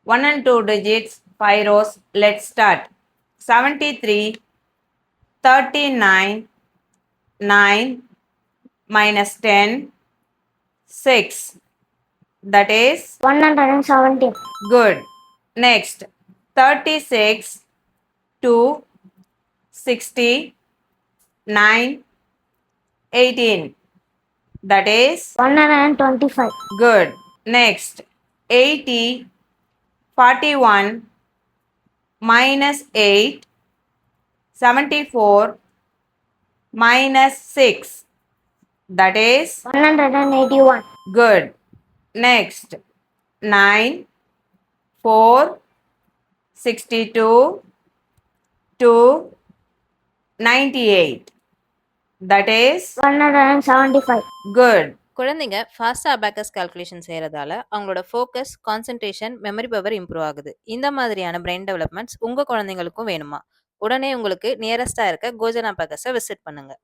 1 and 2 digits, 5 rows. Let's start. 73, 39, 9 minus 10, 6. That is 117. good. Next, 36, 2, 60, 9, 18. That is 125. good. Next, 80, 41, minus 8, 74, minus 6. That is 181. good. Next, 9, 4, 62, 2, 98. That is 175. good. குழந்தைங்க ஃபாஸ்ட்டாக abacus calculation செய்கிறதால அவங்களோட focus, concentration, memory power improve ஆகுது. இந்த மாதிரியான brain developments உங்கள் குழந்தைங்களுக்கும் வேணுமா? உடனே உங்களுக்கு நியரஸ்டாக இருக்க கோஜன் அபாக்கஸை விசிட் பண்ணுங்கள்.